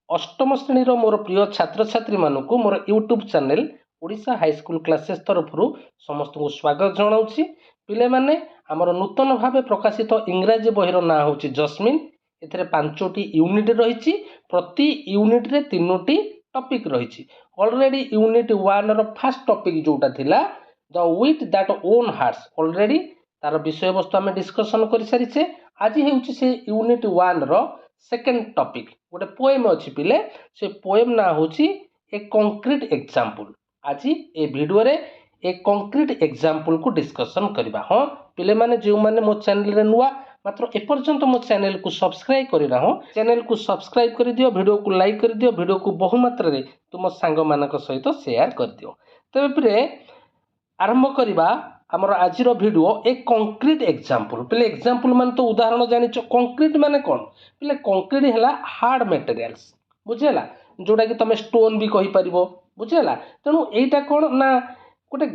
अष्टम श्रेणी मोर प्रिय छात्र छात्री मानक मोर YouTube channel Odisha high school classes तरफ समस्त को स्वागत जनाऊँगी। पिले माने आमर नूतन भाव प्रकाशित इंग्राजी बहीर ना हूँ जस्मिन। एथिरे 5टी यूनिट रही, प्रति यूनिट रे 3टी टॉपिक रही। Already unit 1 row first topic जोटा थिला the with that own hearts, already तार विषय वस्तु आम डिस्कसन कर सारी। आज हूँ से यूनिट 1 रो सेकेंड टॉपिक गोटे पोएम अच्छी पिले, से पोएम ना हूँ ए कंक्रीट एग्जांपल। आज ए वीडियो रे ए कंक्रीट एग्जांपल को डिस्कसन करबा। हाँ पिले माने जो माने मो चैनल रे नुआ मात्र एपर्यंत मो चैनल को सब्सक्राइब करना हो, चैनल को सब्सक्राइब कर दियो, वीडियो को लाइक कर दियो, वीडियो को बहुमात्रा रे तुम सांग मानक सहित शेयर कर दियो। तबे आरंभ करवा आमर आज वीडियो ए कंक्रीट एग्जांपल। पिले एग्जांपल मान तो उदाहरण जानिच, कंक्रीट माने कौन पिले? कंक्रीट है हार्ड मटेरियल्स, बुझेला, जोटा कि तुम स्टोन भी कहि परिबो, बुझेला। तेणु एटा कौन ना गोटे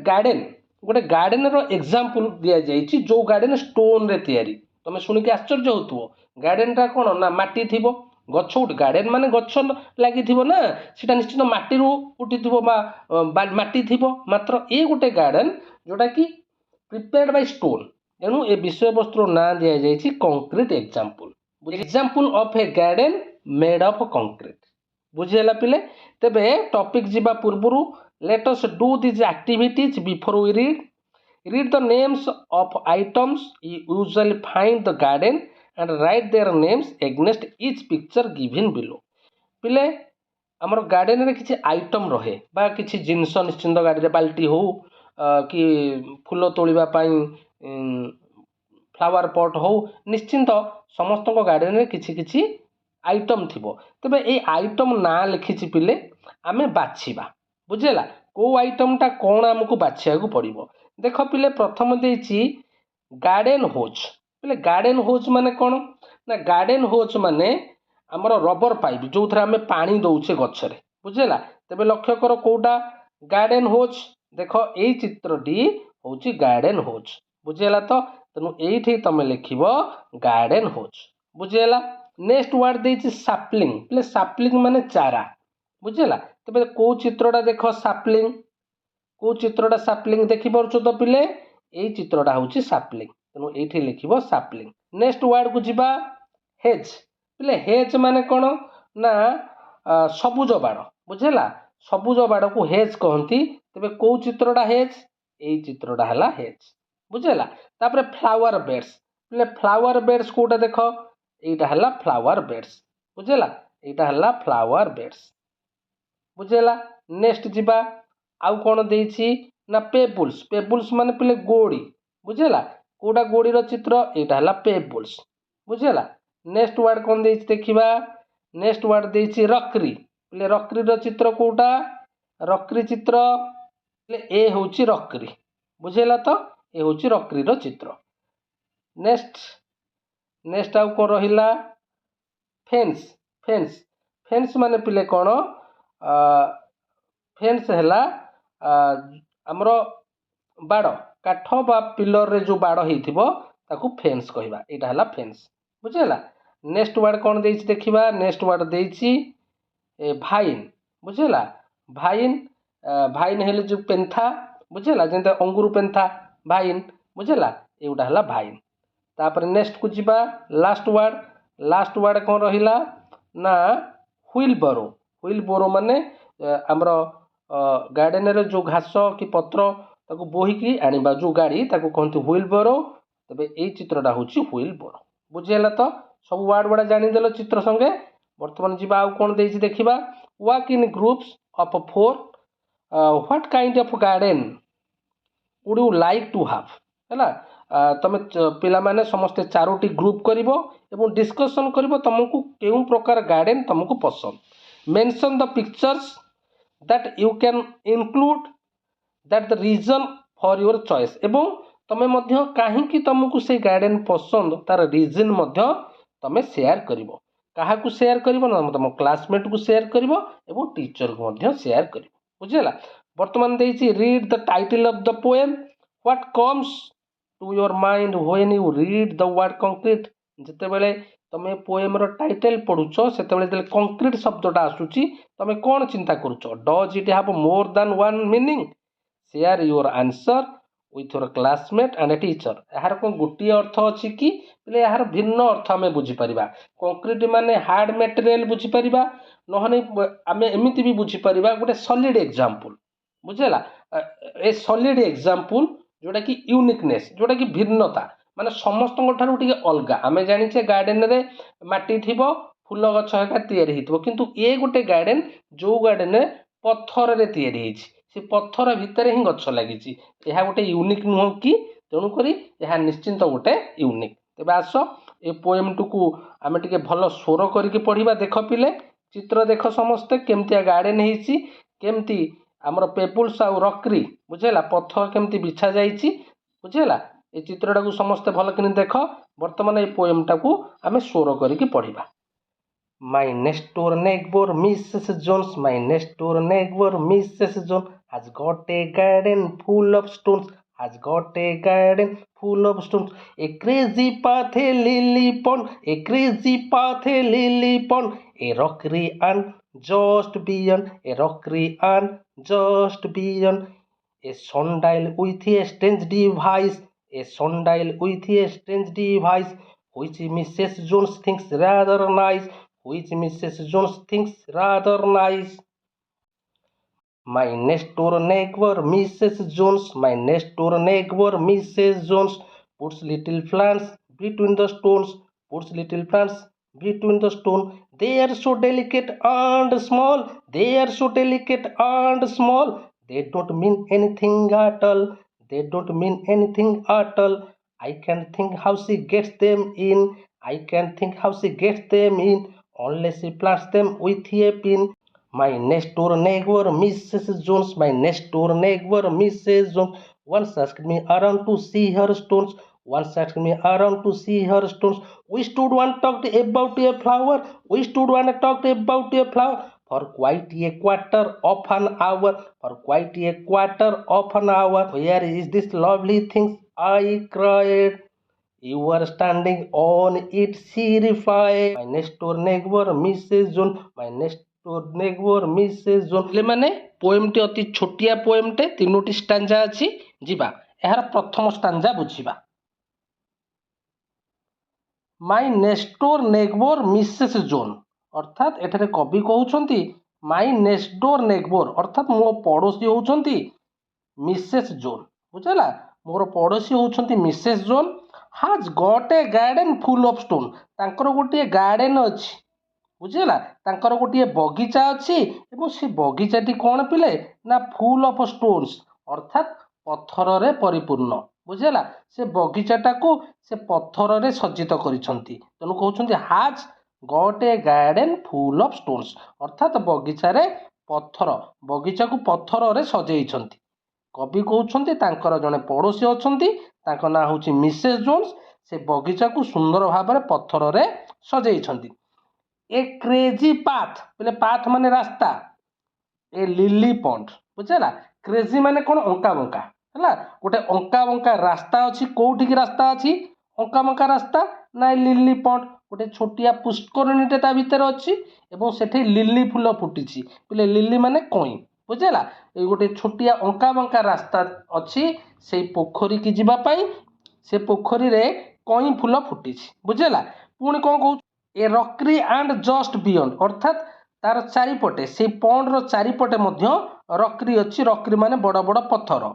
गार्डन रो एग्जांपल दिया जाइछि, जो गार्डन स्टोन रे तैयारी। तुम शुणिक आश्चर्य होतुओ, गार्डन टा कौन ना माटी थिबो, गछ उठ गार्डन माने गछ लगी ना, सीटा निश्चित माटी उठी माटी थी। मात्र ए गोटे गार्डन जोटा कि प्रिपेयर्ड बाय स्टोन। तेणु ए विषय वस्तु ना दिया जाइछि concrete example. Example of a garden made of concrete. बुझिला पिले? तेबे टॉपिक जिबा पूर्वरु let us do this activities before we read the names of items you usually find the garden and write their names against each picture given below। पिले आमर garden रे किछि item रहे बा किछि जिंस निश्चिंत गाड़ी रे बाल्टी हो कि फूल तोलिबा पाई फ्लावर पॉट हो, निश्चिंत समस्त गार्डन रे किछि किछि आइटम थिबो। तबे ए आइटम ना लिखिछि पिले आमे बाछिबा, बुझेला को आइटम टा कोन हमकु बाछिया को पड़िबो। देखो पिले प्रथम देछि गार्डन होज। पिले गार्डन होज माने कौन ना? गार्डन होज माने आमर रबर पाइप जो थे आम पानी दौचे गचरे, बुझेला। तेबे लक्ष्य कर कोटा गार्डन होज। देख यही चित्रटी हूँ गार्डन होज, बुझेला। तो तेणु ये तुम लिख गार्डन होज, बुझेला। नेक्स्ट वर्ड देछि सापलिंग। पिले सापलिंग माने चारा, बुझेला। तेबे को चित्रटा देख सापलिंग, को चित्रटा सापलिंग देखि पारुछ तो पिले? यही चित्रटा हूँ सापलिंग, तेणु ये लिखिब सापलिंग। नेक्स्ट वर्ड को जीवा हेज। पिले हेज माने कौन ना सबुज बाड़, बुझेला। सबुज बाड़ को हेज कहती। तेबे को चित्रटा हेज? यही चित्रटा है हेज, बुझेला। तापरे फ्लावर बेड्स। पिले फ्लावर बेड्स कोटा देख? यहीटा है फ्लावर बेड्स, बुझेला। यहीटा है फ्लावर बेड्स, बुझेला। नेक्स्ट जीवा आउ कौन देछि ना पेबुल्स। पेबुल्स माने पिले गोड़ी, बुझेला। कोटा गोड़ी रो चित्र? एटा हला पेबुल्स, बुझेला। नेक्स्ट वर्ड कौन देछि देखिबा? नेक्स्ट वर्ड देछि रकरी। पिले रकरी रो चित्र कोटा? रकरी चित्र पिले ए होछि रकरी, बुझेला। तो ए होछि रकरी रो चित्र। नेक्स्ट आउ को रहिला फेंस। फेंस फेंस माने पिले कौन? फेंस है आमर बाड़, काठ बा पिलर रे जो बाड़ होइथिबो ताकू फेंस कहबा। एटा हला फेंस, बुझेला। नेक्स्ट वर्ड कौन देछि देखिबा? नेक्स्ट वर्ड देछि भाइन, बुझेला। भाइन भाइन हेले जो पेंथा, बुझेला, जेंता अंगूर पेंथा भाइन, बुझेला। एउटा हला भाइन। तापर नेक्स्ट को जीवा लास्ट वर्ड कौन रहिला ना व्हील बोरो। व्हील बोरो माने हमर गार्डन रे जो घास कि पत्र ताकू बोहिकी आनिबा जो गाड़ी ताकू कहते व्हील बोरो। तबे यही चित्रटा हूँ व्हील बोरो, बुझेला। तो सब वर्ड गुड़ा जानीदेल चित्र संगे। बर्तमान जीवा आउ कौन देछि देखिबा? Work in groups of 4। What kind of garden would you like to have? हैला तुम पिला माने समस्ते 4टी ग्रुप करिवो एवं डिस्कशन करिवो तुमको केउ प्रकार गार्डन तुमको पसंद। Mention the pictures that you can include that the reason for your choice. एवं तुम मध्य कहीं तुमको से गार्डन पसंद तार रीजन मध्य तुम शेयर करिवो। काहा को शेयर करिवो ना? तुम क्लासमेट को शेयर करिवो एवं टीचर को मध्य शेयर करिवो, बुझेला। वर्तमान देछि read the title of the poem. What comes to your mind when you read the word concrete? जेते बेले तुम पोएमर टाइटल पढ़ुच से कंक्रीट शब्दटा आसूची तुम कौन चिंता करुच does it have more than one meaning share your answer with your classmate and teacher यार कौन गोटे अर्थ अच्छी कि यार भिन्न अर्थ आम बुझीपर कंक्रीट माने हार्ड मटेरियल बुझीपर नहने आम एमती भी बुझीपर गोटे सॉलिड एग्जांपल बुझेगा ए सॉलिड एग्जांपल जोटा कि यूनिकनेस जोटा कि भिन्नता माने समस्त अलग आम जाने गार्डन रे माटी थी फूल गछ या किंतु ये गोटे गार्डन जो गार्डन पत्थर रे तैयारी से पत्थर भितर ही गछ लगी यह गोटे यूनिक नुह कि तेणुक यह निश्चिंत गोटे यूनिक तेज आस ए पोएम टू आम टे भल स्वर करके पढ़ा देख पिले चित्र देख समस्ते केमतिया गार्डन होमती आमर पेपुल्स आउ रक्री बुझेगा पत्थर केमती बिछा जाइए बुझेगा ये चित्रटा को समस्ते भल कि देख बर्तमान ये पोएमटा को आम स्वर करके पढ़ा My next door neighbor Mrs. Jones, my next door neighbor Mrs. Jones has got a garden full of stones, has got a garden full of stones. A crazy path, a lily pond, a crazy path, a lily pond, a rockery and just beyond, a rockery and just beyond. A sundial with a strange device, a sundial with a strange device, which Mrs. Jones thinks rather nice. Which Mrs. Jones thinks rather nice. My next door neighbor Mrs. Jones, my next door neighbor Mrs. Jones puts little plants between the stones, puts little plants between the stone. They are so delicate and small, they are so delicate and small. They don't mean anything at all, they don't mean anything at all. I can't think how she gets them in, I can't think how she gets them in. Unless she plants them with a pin. My next door neighbor Mrs. Jones, my next door neighbor Mrs. Jones once asked me around to see her stones, once asked me around to see her stones. We stood and talked about a flower, we stood and talked about a flower for quite a quarter of an hour, for quite a quarter of an hour. Where is this lovely thing? I cried. You are standing on it, she replied. My next door neighbor Mrs. Jones, my next door neighbor Mrs. Jones. ले माने पोएमटी अति छोटिया पोएमटे तीनोटी stanza अछि जिबा एहार प्रथम stanza बुझिबा my next door neighbour Mrs zone अर्थात एठारे कवि कहउछंती माय नेक्स्ट डोर नेगबोर अर्थात मो पड़ोसी होउछंती मिसेस जोन बुझला मोर पड़ोसी होउछंती Mrs Jones has got a garden full of stone तांकर गोटे गार्डन अच्छी बुझेगा तांकर गोटे बगीचा अच्छी एवं से बगीचाटी कौन पिले ना फुल ऑफ स्टोन्स अर्थात पत्थर रे परिपूर्ण बुझेगा से बगीचाटा को से पत्थर रे सज्जित करिसंती तेणु कहउछंती has got a garden full of stones अर्थात बगीचा रे पत्थर बगीचा को पत्थर रे सजेइछंती कवि कहउछंती तांकर जने पड़ोसी अछंती तांको ना होची मिसेस जोन्स से बगीचा को सुंदर भाव में पत्थर रे सजेइछंती ए क्रेजी पाथ बोले पाथ माने रास्ता ए लिली पॉन्ड बुझेला क्रेजी माने कोन अंका बंका हला गोटे अंका बंका रास्ता अछि कोठी की रास्ता अछि अंका बंका रास्ता ना लिली पॉन्ड गोटे छोटिया पुष्करणीटे ता भीतर अछि एवं सेठी लिली फूल फुटिछि बोले लिली माने कोई बुझेला ये गोटे छोटिया अंका बंका रास्ता अच्छी से पोखरी की जीवा पाई से पोखरी रे कई फूल फुटी बुझेला पुणी कौन कहू ए रक्री एंड जस्ट बियॉन्ड अर्थात तार चारिपटे से पॉन्ड रो चारिपटे मध्य रक्री अच्छी रक्री माने बड़ बड़ पत्थर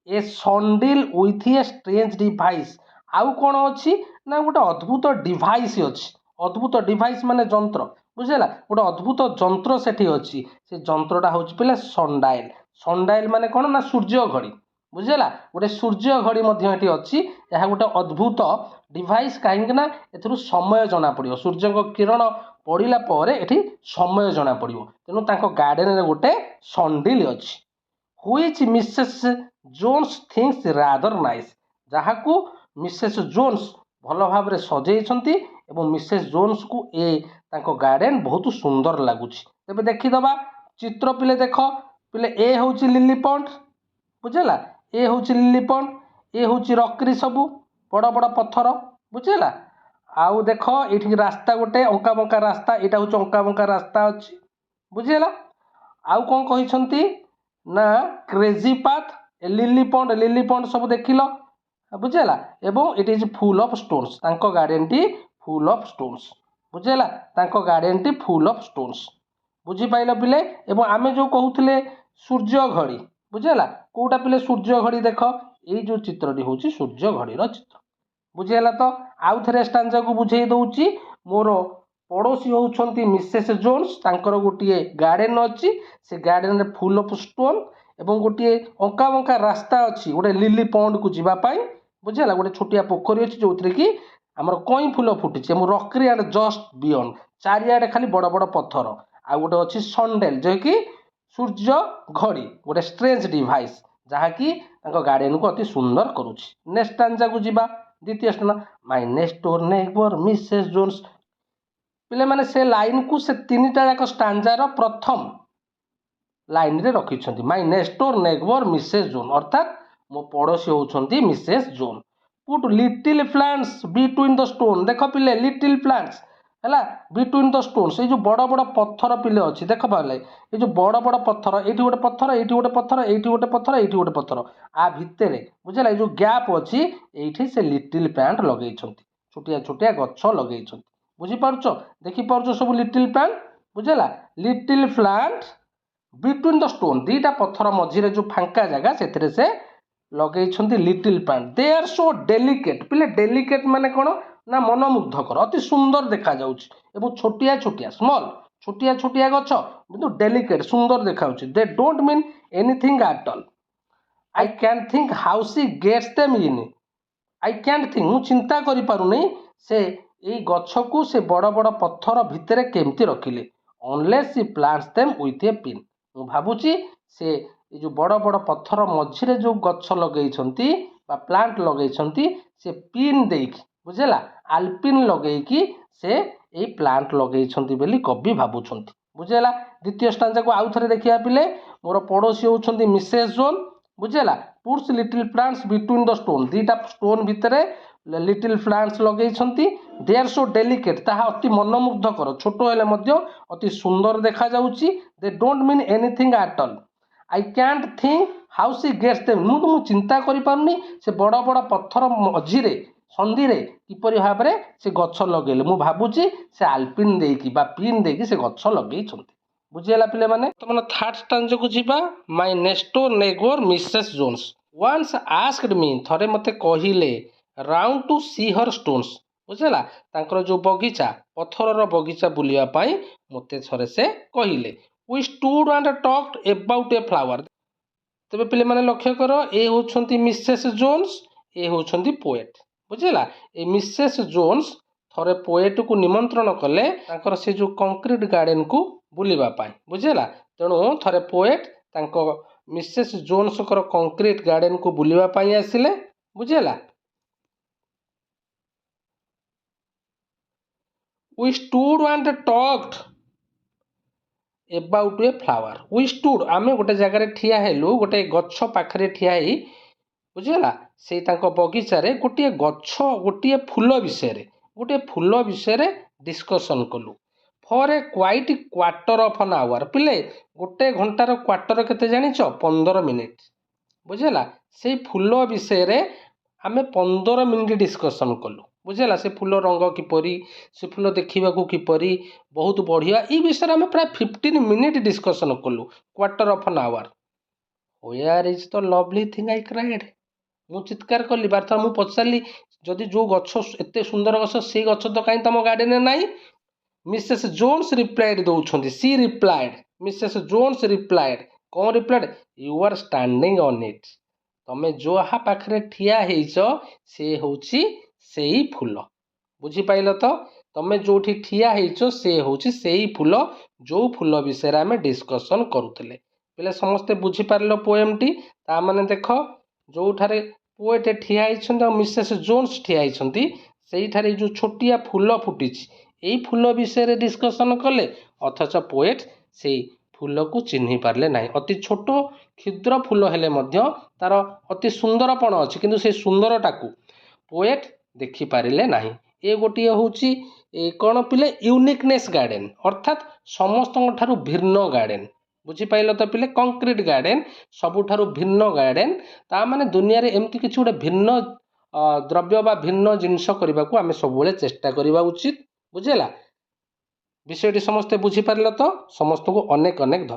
ए सन्डिल विथ ए स्ट्रेंज डिवाइस आउ कौन अच्छी ना गोटे अद्भुत डिवाइस अच्छी अद्भुत डिवाइस माने जंत्र बुझेला गोटे अद्भुत जंत्र सेठी अच्छी से जंत्रटा हूँ पे सनडाइल सनडाइल माने कौन ना सूर्य घड़ी बुझेला गोटे सूर्य घड़ी मध्य अच्छी यह गोटे अद्भुत डिवाइस कहीं ए समय जना पड़ो सूर्य किरण पड़ा पर ये समय जना पड़ो तेणु गार्डन रे गोटे सन्डिल अच्छी which Mrs Jones thinks rather nice जहाँ को मिसेस जोन्स भल भाव में सजेइछंती एवं मिसेस जोन्स को ए तांको गार्डन बहुत सुंदर लगुच तेज देखीदबा चित्र पिले देख पिले ए हूँ लिली पॉन्ड बुझेला ए हूँ लिली पॉन्ड ए हूँ रक्री सबू बड़ बड़ पत्थर बुझेला आउ देख ये रास्ता गोटे अंका बंका रास्ता यहाँ हूँ अंका बंका रास्ता अच्छी बुझीगला। आउ कौन कही ना क्रेजी पाथ लिली पंड सब देखिल बुझीगला। एवं it is full of stones तांको गार्डन टी फुल ऑफ स्टोन्स बुझीगला तांको गार्डन टी फुल ऑफ स्टोन्स बुझीपाइल पिले। एवं आमे जो कहूले सूर्य घड़ी बुझीगला कोटा पिले सूर्य घड़ी देख ये जो चित्रटी हूँ सूर्य घड़ी चित्र बुझीगला। तो आउ थे स्टांजा को बुझे दौची मोर पड़ोशी होउछंती मिसेस जोन्स तांकर गोटे गार्डन अच्छी से गार्डन रे फुल ऑफ स्टोन एवं गोटे अंका बंका रास्ता अच्छी गोटे लिली पंड को जीवाई बुझीगला। गोटे छोटिया पोखरी अच्छी जो कि आमर कई फुल फुटी रकरी एंड जस्ट बियंड चारिआडे खाली बड़ बड़ पत्थर आ गोटे अच्छी सनडेल जो कि सूर्य घड़ी गोटे स्ट्रेंज डिवाइस जहाँकि गार्डन को अति सुंदर करुच्ची। नेक्स्ट स्टांजा को जीवा द्वितीय stanza my next door neighbour Mrs Jones पिले माने से लाइन को से तीनटा जाक स्टांजार प्रथम लाइन रे रखिछंती my next door neighbour Mrs zone अर्थात मो पड़ोशी होउछंती Mrs Joan. Put little plants between the stone देख पिले लिटिल प्लांट्स है बिटवीन द स्टोन्स ये जो बड़ बड़ पत्थर पिले अच्छी देख पारे ये जो बड़ बड़ पत्थर ये गोटे पत्थर ये गोटे पत्थर ये गोटे पत्थर ये गोटे पत्थर आ भितर बुझेगा ये जो गैप अच्छी ये से लिटिल प्लांट लगे छोटिया छोटिया गछ लगे बुझीपार देखिपार सब लिटिल प्लांट बुझेगा little plant between the stone दीटा पत्थर मझीरे जो फांका जगह से लगे little plant they are so delicate पिले डेलिकेट माने कौन ना मनमुग्धकर अति सुंदर देखा जाउछि एवं छोटिया छोटिया स्मॉल छोटिया छोटिया गछ किंतु डेलिकेट सुंदर देखा they don't mean anything at all I can think how she gets them in I can think मु चिंता करि पारुनी से एई गछ को से बड़ बड़ पत्थर भितरे केमती रखिले unless she plants them with a pin मु भाबुची से ये जो बड़ बड़ पत्थर मझिरे जो गछ लगेइछंती बा प्लांट लगेइछंती से पिन देकी बुझेला आल्पिन लगेकी से ये प्लांट लगेइछंती बेली कवि भाबुछंती बुझेला। द्वितीय स्टांजा को आउ थरे देखिया पिले मोर पड़ोशी होउछंती मिसेस जोन बुझेला puts little plants between the stone दीटा स्टोन भितरे लिटिल प्लांट्स लगेइछंती दे आर सो डेलिकेट ताहा अति मनमुग्धकर छोट हेले मध्य अति सुंदर देखा जाउची they don't mean anything at all I can't think how she gets them मु चिंता करि पारुनी से बड़ बड़ पत्थर मझिरे संधि रे किपरि भाबरे से गछ लगेले मु भाबुची से आल्पिन देकी बा पिन देकी से गछ लगेइछंती बुझियला पिले माने। तमन थर्ड स्टांजा को जीवा my next door neighbour Mrs Jones once asked me थरे मते कहिले round to see her stones बुझला तांकर जो बगीचा पत्थरर बगीचा बुलिया पाई मते थरे से कहिले we stood and talked about a flower तबे पिले माने लक्ष्य कर ए होछंती मिसेस जोन्स ए होछंती पोएट बुझला ए मिसेस जोन्स थरे पोएट को निमंत्रण कले तांकर से जो कंक्रीट गार्डन को बुलिबा पाई बुझला तेणु थरे पोएट तांको मिसेस जोन्स कर कंक्रीट गार्डन को बुलिबा पाई आसिले बुझला। We stood and talked about a flower we stood आमे गोटे जगह ठिया हेलु गोटे गछ पाखरे ठिया ही बुझला से तांको बगीचा रे गोटे गछ गोटे फूल विषय डिस्कसन कलु for a quite quarter of an our पिले गोटे घंटार क्वार्टर केते जानिछ 15 मिनिट बुझला से फूल विषय रे आमे 15 मिनिट डिस्कसन कलु बुझला से फूल रंग किपरि से फूल देखा किपरि बहुत बढ़िया ये विषय आम प्राय 15 मिनिट डिस्कसन कलु quarter of an hour where is the lovely thing I cried मु चित्कार कली बार मु पचारि जदि जो गछ एते सुंदर गछ से गछ तो कहीं तुम गार्डन में नाई मिसेस जोन्स रिप्लाइड दौरान she replied Mrs Jones replied कौन replied you are standing on it तमें जो हा पाखरे ठिया हेइछ से होची सेई फूल बुझिपाइल तो तमें जो ठिया हेइछ से होची सेई फूल जो फूल विषय आम डिस्कसन करुले पहले समस्ते बुझिपार पोएमटी ता माने देख जो ठारे पोएट ठिया होइछन्ती मिसेस जोन्स ठिया होइछन्ती सेई ठारे जो छोटिया फूल फुटी यही फूल विषय डिस्कसन कले अथच पोएट से फूल को चिन्ह पारे ना अति छोट क्षुद्र फूल हेले मध्य तार अति सुंदरपण अच्छी किंतु से सुंदरटा को पोएट देखिपारे ना ଏ ଗୋଟିଏ ହେଉଛି କ'ଣ ପିଲେ ୟୁନିକନେସ୍ ଗାର୍ଡ଼େନ୍ ଅର୍ଥାତ୍ ସମସ୍ତଙ୍କ ଠାରୁ ଭିନ୍ନ ଗାର୍ଡ଼େନ୍। ବୁଝିପାରିଲ ତ ପିଲେ, କଂକ୍ରିଟ୍ ଗାର୍ଡ଼େନ୍ ସବୁଠାରୁ ଭିନ୍ନ ଗାର୍ଡ଼େନ୍। ତା ମାନେ ଦୁନିଆରେ ଏମିତି କିଛି ଗୋଟେ ଭିନ୍ନ ଦ୍ରବ୍ୟ ବା ଭିନ୍ନ ଜିନିଷ କରିବାକୁ ଆମେ ସବୁବେଳେ ଚେଷ୍ଟା କରିବା ଉଚିତ। ବୁଝିଲା, ବିଷୟଟି ସମସ୍ତେ ବୁଝିପାରିଲ ତ? ସମସ୍ତଙ୍କୁ ଅନେକ ଅନେକ ଧନ୍ୟବାଦ।